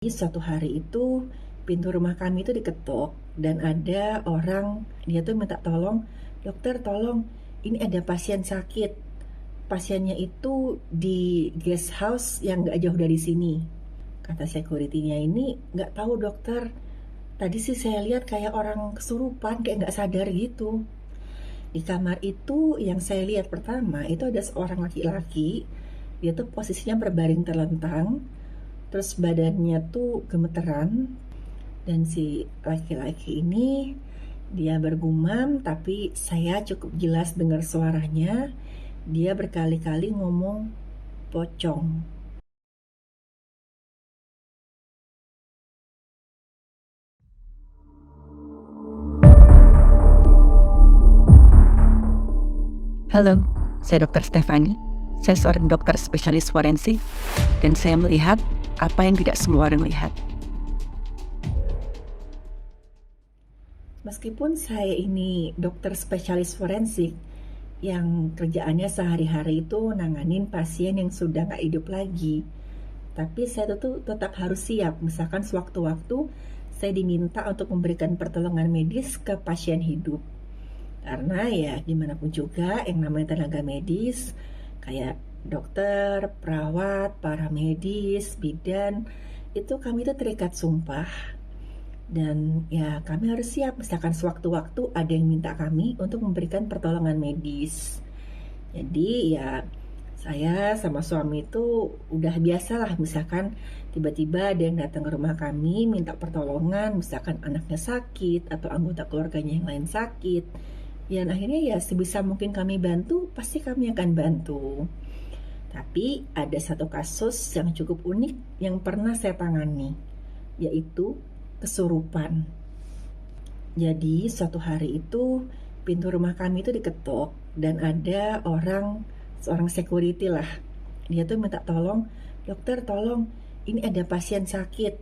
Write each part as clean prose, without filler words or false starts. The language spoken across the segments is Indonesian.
Suatu hari itu pintu rumah kami itu diketuk dan ada orang, dia tuh minta tolong, dokter tolong, ini ada pasien sakit. Pasiennya itu di guest house yang gak jauh dari sini. Kata security-nya ini, gak tahu dokter, tadi sih saya lihat kayak orang kesurupan, kayak gak sadar gitu. Di kamar itu yang saya lihat pertama itu ada seorang laki-laki, dia tuh posisinya berbaring terlentang, terus badannya tuh gemeteran, dan si laki-laki ini dia bergumam tapi saya cukup jelas dengar suaranya. Dia berkali-kali ngomong pocong. Halo, saya Dr. Stefani. Saya seorang dokter spesialis forensik dan saya melihat apa yang tidak semua orang lihat. Meskipun saya ini dokter spesialis forensik yang kerjaannya sehari-hari itu nanganin pasien yang sudah nggak hidup lagi, tapi saya tuh tetap harus siap. Misalkan sewaktu-waktu saya diminta untuk memberikan pertolongan medis ke pasien hidup. Karena ya gimana pun juga yang namanya tenaga medis, kayak dokter, perawat, paramedis, bidan, itu kami itu terikat sumpah. Dan ya kami harus siap misalkan sewaktu-waktu ada yang minta kami untuk memberikan pertolongan medis. Jadi ya saya sama suami itu udah biasalah, misalkan tiba-tiba ada yang datang ke rumah kami minta pertolongan, misalkan anaknya sakit atau anggota keluarganya yang lain sakit. Dan akhirnya ya sebisa mungkin kami bantu, pasti kami akan bantu. Tapi ada satu kasus yang cukup unik yang pernah saya tangani, yaitu kesurupan. Jadi suatu hari itu pintu rumah kami itu diketuk dan ada seorang security lah. Dia tuh minta tolong, dokter tolong, ini ada pasien sakit.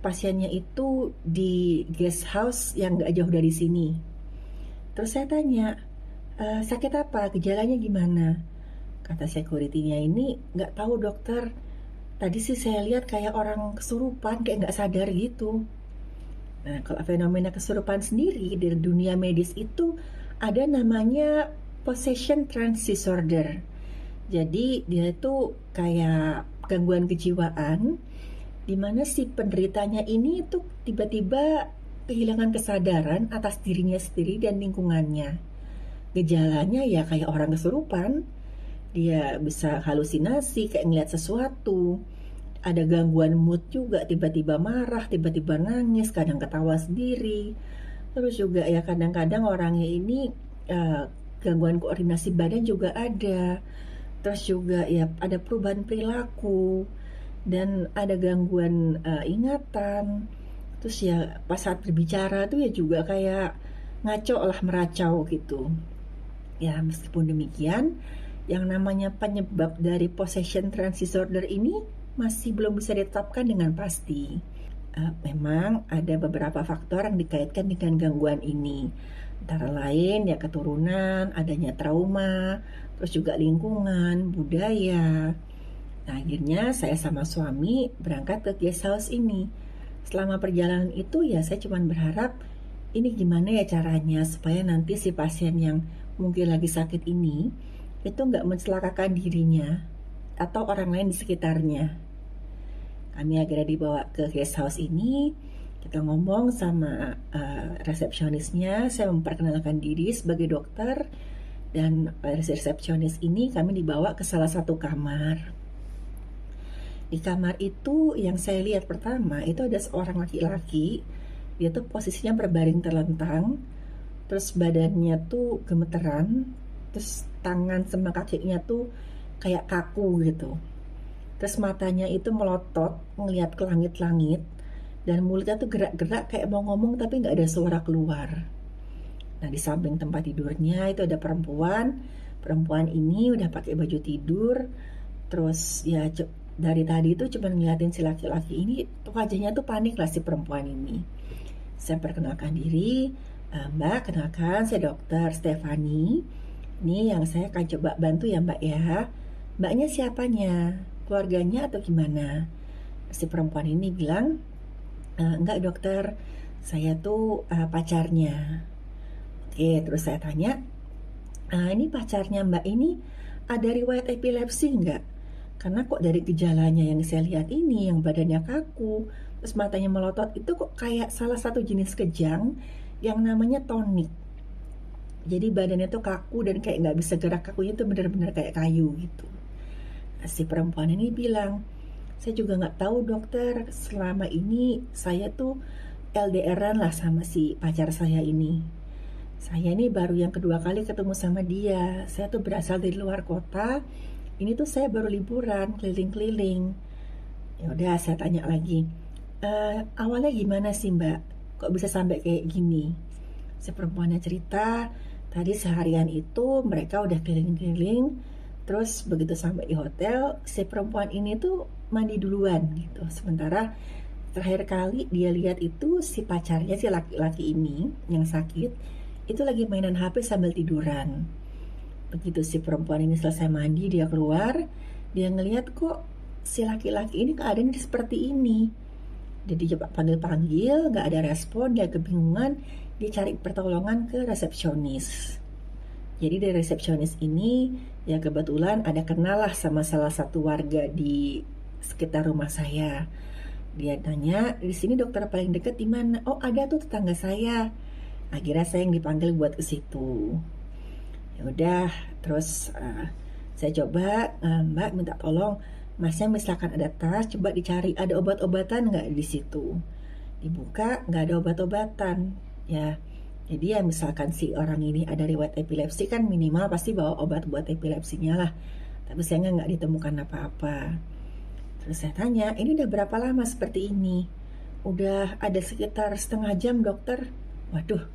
Pasiennya itu di guest house yang gak jauh dari sini. Terus saya tanya, sakit apa? Gejalanya gimana? Kata security-nya ini, nggak tahu dokter. Tadi sih saya lihat kayak orang kesurupan, kayak nggak sadar gitu. Nah, kalau fenomena kesurupan sendiri di dunia medis itu ada namanya possession trance disorder. Jadi dia itu kayak gangguan kejiwaan, di mana si penderitanya ini tuh tiba-tiba kehilangan kesadaran atas dirinya sendiri dan lingkungannya. Gejalanya ya kayak orang kesurupan, dia bisa halusinasi, kayak ngeliat sesuatu, ada gangguan mood juga, tiba-tiba marah, tiba-tiba nangis, kadang ketawa sendiri. Terus juga ya kadang-kadang orangnya ini gangguan koordinasi badan juga ada. Terus juga ya ada perubahan perilaku dan ada gangguan ingatan. Terus ya pas saat berbicara tuh ya juga kayak ngaco lah, meracau gitu. Ya meskipun demikian, yang namanya penyebab dari possession trance disorder ini masih belum bisa ditetapkan dengan pasti. Memang ada beberapa faktor yang dikaitkan dengan gangguan ini. Antara lain ya keturunan, adanya trauma, terus juga lingkungan, budaya. Nah, akhirnya saya sama suami berangkat ke guest house ini. Selama perjalanan itu ya saya cuma berharap ini gimana ya caranya supaya nanti si pasien yang mungkin lagi sakit ini itu nggak mencelakakan dirinya atau orang lain di sekitarnya. Kami akhirnya dibawa ke guest house ini. Kita ngomong sama resepsionisnya. Saya memperkenalkan diri sebagai dokter. Dan resepsionis ini kami dibawa ke salah satu kamar. Di kamar itu yang saya lihat pertama itu ada seorang laki-laki. Dia tuh posisinya berbaring terlentang, terus badannya tuh gemeteran, terus tangan sama kakinya tuh kayak kaku gitu. Terus matanya itu melotot ngelihat ke langit-langit, dan mulutnya tuh gerak-gerak kayak mau ngomong tapi nggak ada suara keluar. Nah, di samping tempat tidurnya itu ada perempuan. Perempuan ini udah pakai baju tidur. Terus ya dari tadi itu cuma ngeliatin si laki-laki ini, tuh wajahnya tuh panik lah si perempuan ini. Saya perkenalkan diri, Mbak, kenalkan saya dokter Stefani. Ini yang saya akan coba bantu ya Mbak ya. Mbaknya siapanya? Keluarganya atau gimana? Si perempuan ini bilang, enggak dokter, saya tuh pacarnya. Oke, terus saya tanya, ini pacarnya mbak ini ada riwayat epilepsi enggak? Karena kok dari gejalanya yang saya lihat ini, yang badannya kaku, terus matanya melotot, itu kok kayak salah satu jenis kejang yang namanya tonik. Jadi badannya tuh kaku dan kayak nggak bisa gerak, kakunya tuh bener-bener kayak kayu gitu. Nah, si perempuan ini bilang, saya juga nggak tahu dokter, selama ini saya tuh LDRan lah sama si pacar saya ini. Saya ini baru yang kedua kali ketemu sama dia. Saya tuh berasal dari luar kota. Ini tuh saya baru liburan, keliling-keliling. Ya udah, saya tanya lagi. Awalnya gimana sih mbak? Kok bisa sampai kayak gini? Si perempuannya cerita, tadi seharian itu mereka udah keliling-keliling. Terus begitu sampai di hotel, si perempuan ini tuh mandi duluan gitu. Sementara terakhir kali dia lihat itu si pacarnya, si laki-laki ini yang sakit, itu lagi mainan HP sambil tiduran. Begitu si perempuan ini selesai mandi, dia keluar, dia ngelihat kok si laki-laki ini keadaannya seperti ini. Jadi coba panggil-panggil, gak ada respon, dia kebingungan, dia cari pertolongan ke resepsionis. Jadi dari resepsionis ini, ya kebetulan ada kenal lah sama salah satu warga di sekitar rumah saya. Dia tanya, di sini dokter paling dekat di mana? Oh ada tuh tetangga saya. Akhirnya saya yang dipanggil buat ke situ. Ya udah, terus saya coba, Mbak minta tolong, Masnya misalkan ada tas, coba dicari ada obat-obatan nggak di situ. Dibuka, nggak ada obat-obatan. Ya, jadi ya misalkan si orang ini ada riwayat epilepsi kan minimal pasti bawa obat buat epilepsinya lah. Tapi sayangnya nggak ditemukan apa-apa. Terus saya tanya, ini udah berapa lama seperti ini? Udah ada sekitar setengah jam dokter. Waduh,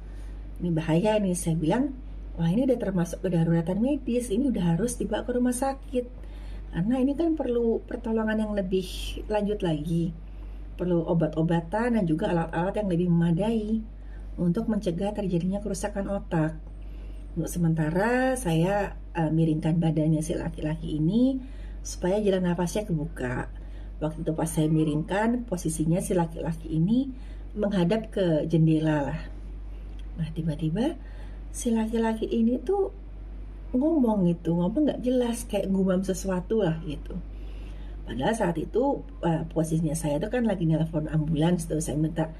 ini bahaya nih. Saya bilang, wah ini udah termasuk kedaruratan medis, ini udah harus dibawa ke rumah sakit. Karena ini kan perlu pertolongan yang lebih lanjut lagi. Perlu obat-obatan dan juga alat-alat yang lebih memadai untuk mencegah terjadinya kerusakan otak. Untuk sementara saya miringkan badannya si laki-laki ini supaya jalan nafasnya kebuka. Waktu itu pas saya miringkan, posisinya si laki-laki ini menghadap ke jendela lah. Nah tiba-tiba si laki-laki ini tuh ngomong nggak jelas, kayak ngumam sesuatu lah gitu. Padahal saat itu posisinya saya tuh kan lagi nelpon ambulans tuh, saya minta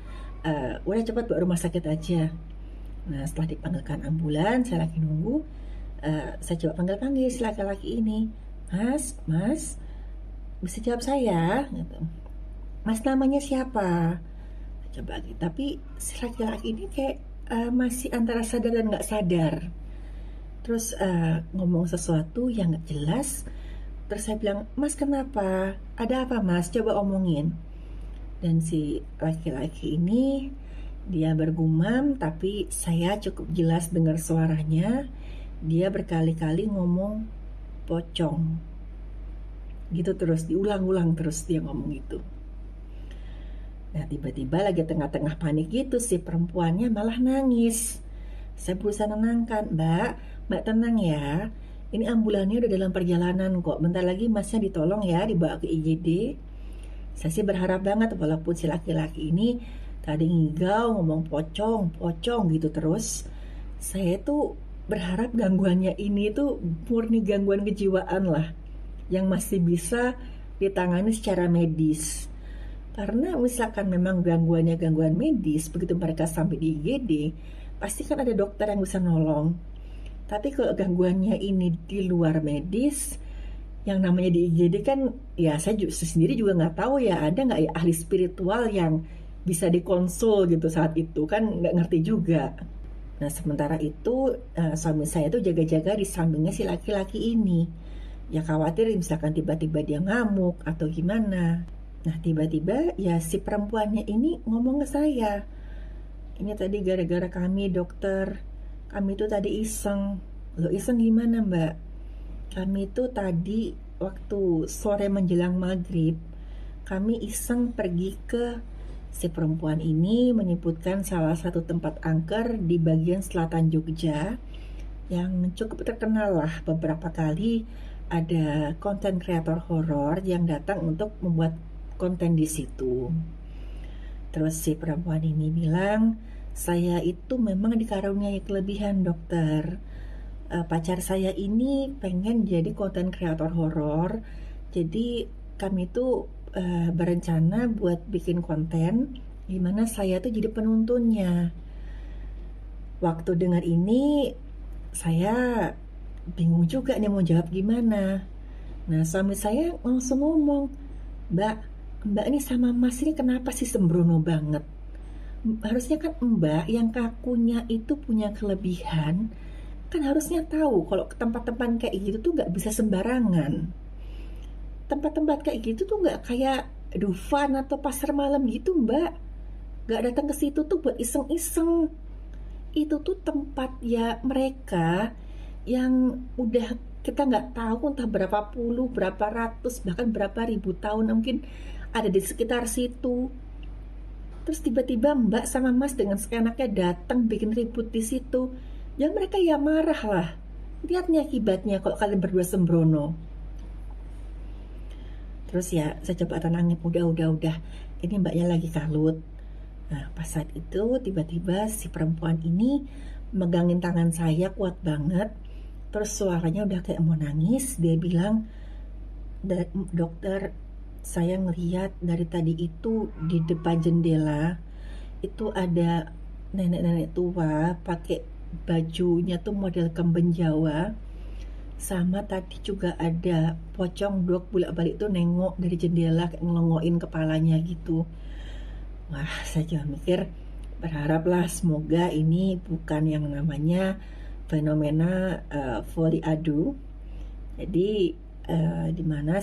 udah cepat bawa rumah sakit aja. Nah setelah dipanggilkan ambulans, saya lagi nunggu, saya coba panggil-panggil si laki-laki ini, mas, bisa jawab saya gitu. Mas namanya siapa? Coba gitu. Tapi si laki-laki ini kayak masih antara sadar dan nggak sadar. Terus ngomong sesuatu yang nggak jelas. Terus saya bilang, mas kenapa? Ada apa mas? Coba omongin. Dan si laki-laki ini dia bergumam, tapi saya cukup jelas dengar suaranya. Dia berkali-kali ngomong pocong. Gitu terus, diulang-ulang terus dia ngomong gitu. Nah tiba-tiba lagi tengah-tengah panik gitu, si perempuannya malah nangis. Saya berusaha menenangkan, mbak tenang ya. Ini ambulannya udah dalam perjalanan kok. Bentar lagi masnya ditolong ya, dibawa ke IGD. Saya sih berharap banget walaupun si laki-laki ini tadi ngigau ngomong pocong gitu terus. Saya tuh berharap gangguannya ini tuh murni gangguan kejiwaan lah, yang masih bisa ditangani secara medis. Karena misalkan memang gangguannya gangguan medis, begitu mereka sampai di IGD, pasti kan ada dokter yang bisa nolong. Tapi kalau gangguannya ini di luar medis, yang namanya di IGD kan, ya saya sendiri juga nggak tahu ya, ada nggak ya ahli spiritual yang bisa dikonsul gitu saat itu, kan nggak ngerti juga. Nah sementara itu suami saya tuh jaga-jaga di sampingnya si laki-laki ini. Ya khawatir misalkan tiba-tiba dia ngamuk atau gimana. Nah tiba-tiba ya si perempuannya ini ngomong ke saya, ini tadi gara-gara kami dokter, kami tuh tadi iseng. Loh iseng gimana mbak? Kami tuh tadi waktu sore menjelang maghrib, kami iseng pergi ke, si perempuan ini menyebutkan salah satu tempat angker di bagian selatan Jogja yang cukup terkenal lah. Beberapa kali ada konten kreator horor yang datang untuk membuat konten di situ. Terus si perempuan ini bilang, saya itu memang dikaruniai kelebihan dokter. Pacar saya ini pengen jadi konten kreator horor. Jadi kami tuh berencana buat bikin konten gimana saya tuh jadi penontonnya. Waktu dengar ini saya bingung juga nih mau jawab gimana. Nah, suami saya langsung ngomong, Mbak ini sama Mas ini kenapa sih sembrono banget? Harusnya kan Mbak yang kakunya itu punya kelebihan, kan harusnya tahu kalau ke tempat-tempat kayak gitu tuh nggak bisa sembarangan. Tempat-tempat kayak gitu tuh nggak kayak Dufan atau pasar malam gitu Mbak. Nggak datang ke situ tuh buat iseng-iseng. Itu tuh tempat ya mereka yang udah kita nggak tahu entah berapa puluh, berapa ratus, bahkan berapa ribu tahun mungkin ada di sekitar situ. Terus tiba-tiba Mbak sama Mas dengan seenaknya datang bikin ribut di situ. Ya mereka ya marah lah. Lihat nih akibatnya kalau kalian berdua sembrono. Terus ya saya coba tenangin, udah. Ini mbaknya lagi kalut. Nah pas saat itu tiba-tiba si perempuan ini megangin tangan saya kuat banget. Terus suaranya udah kayak mau nangis. Dia bilang, dokter, saya ngeliat dari tadi itu di depan jendela itu ada nenek-nenek tua pakai bajunya tuh model kemben Jawa, sama tadi juga ada pocong dok bolak-balik tuh nengok dari jendela kayak ngelongoin kepalanya gitu. Wah saya juga mikir, berharaplah semoga ini bukan yang namanya fenomena volley adu. Jadi dimana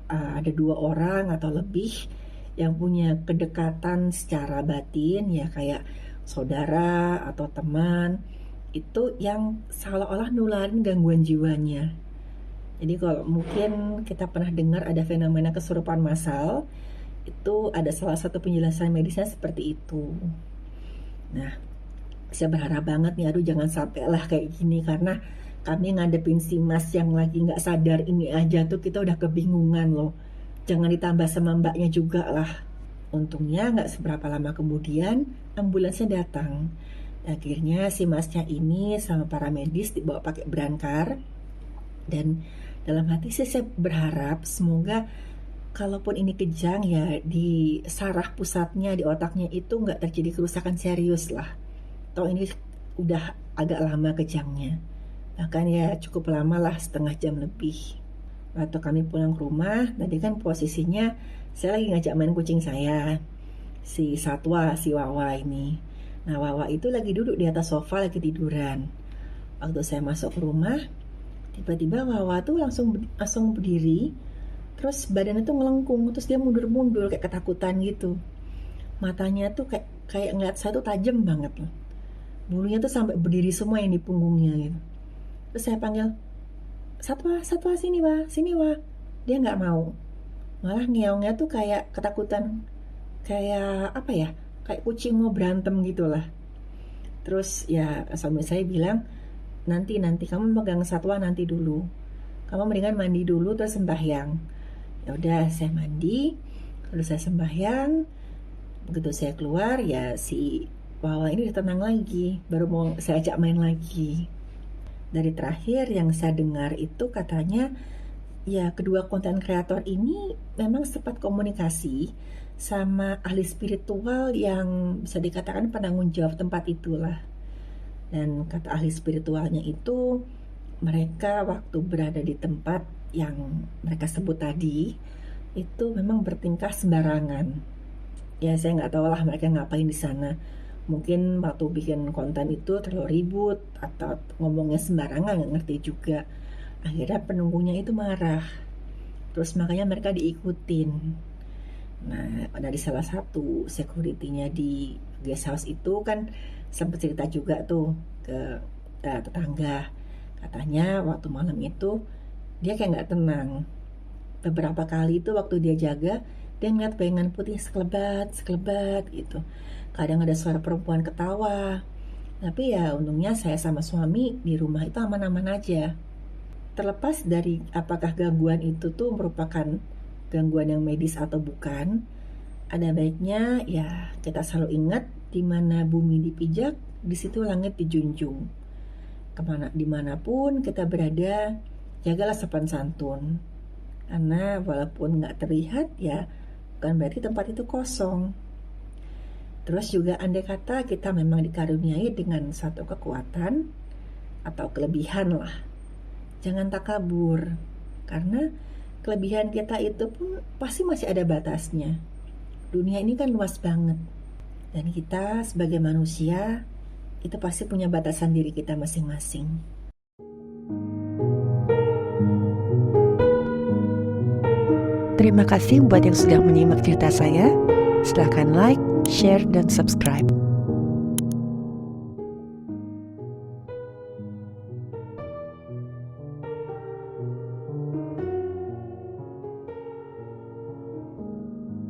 ada dua orang atau lebih yang punya kedekatan secara batin ya kayak saudara atau teman, itu yang seolah-olah nularin gangguan jiwanya. Jadi kalau mungkin kita pernah dengar ada fenomena kesurupan massal, itu ada salah satu penjelasan medisnya seperti itu. Nah, saya berharap banget nih, aduh jangan sampai lah kayak gini, karena kami ngadepin si Mas yang lagi nggak sadar ini aja tuh kita udah kebingungan loh. Jangan ditambah sama mbaknya juga lah. Untungnya nggak seberapa lama kemudian ambulansnya datang. Akhirnya si Masnya ini sama para medis dibawa pakai brankar. Dan dalam hati sih saya berharap semoga kalaupun ini kejang ya di saraf pusatnya di otaknya itu nggak terjadi kerusakan serius lah. Toh ini udah agak lama kejangnya. Bahkan ya cukup lama lah, setengah jam lebih. Waktu kami pulang ke rumah, tadi kan posisinya saya lagi ngajak main kucing saya, si Satwa, si Wawa ini. Nah Wawa itu lagi duduk di atas sofa lagi tiduran. Waktu saya masuk ke rumah, tiba-tiba Wawa tuh langsung berdiri, terus badannya tuh ngelengkung, terus dia mundur-mundur kayak ketakutan gitu. Matanya tuh kayak ngeliat saya tuh tajam banget loh. Bulunya tuh sampai berdiri semua yang di punggungnya gitu. Terus saya panggil, Satwa sini wa. Dia nggak mau. Malah ngeongnya tuh kayak ketakutan, kayak apa ya, kayak kucing mau berantem gitulah. Terus ya suami saya bilang, nanti kamu pegang Satwa nanti dulu. Kamu mendingan mandi dulu terus sembahyang. Ya udah saya mandi, lalu saya sembahyang. Begitu saya keluar ya si Wawa ini udah tenang lagi, baru mau saya ajak main lagi. Dari terakhir yang saya dengar itu katanya ya kedua konten kreator ini memang sempat komunikasi sama ahli spiritual yang bisa dikatakan penanggung jawab tempat itulah. Dan kata ahli spiritualnya itu, mereka waktu berada di tempat yang mereka sebut tadi itu memang bertingkah sembarangan. Ya saya nggak tahu lah mereka ngapain di sana. Mungkin waktu bikin konten itu terlalu ribut atau ngomongnya sembarangan, nggak ngerti juga. Akhirnya penunggunya itu marah. Terus makanya mereka diikutin. Nah, dari salah satu security-nya di guest house itu kan sempat cerita juga tuh ke tetangga. Katanya waktu malam itu dia kayak nggak tenang. Beberapa kali itu waktu dia jaga, dia ngeliat bayangan putih sekelebat gitu. Kadang ada suara perempuan ketawa. Tapi ya untungnya saya sama suami di rumah itu aman-aman aja. Terlepas dari apakah gangguan itu tuh merupakan gangguan yang medis atau bukan, ada baiknya ya kita selalu ingat di mana bumi dipijak, di situ langit dijunjung. Dimanapun kita berada, jagalah sopan santun. Karena walaupun nggak terlihat ya bukan berarti tempat itu kosong. Terus juga andai kata kita memang dikaruniai dengan satu kekuatan atau kelebihan lah, jangan takabur. Karena kelebihan kita itu pun pasti masih ada batasnya. Dunia ini kan luas banget. Dan kita sebagai manusia itu pasti punya batasan diri kita masing-masing. Terima kasih buat yang sudah menyimak cerita saya. Silahkan like, share, dan subscribe.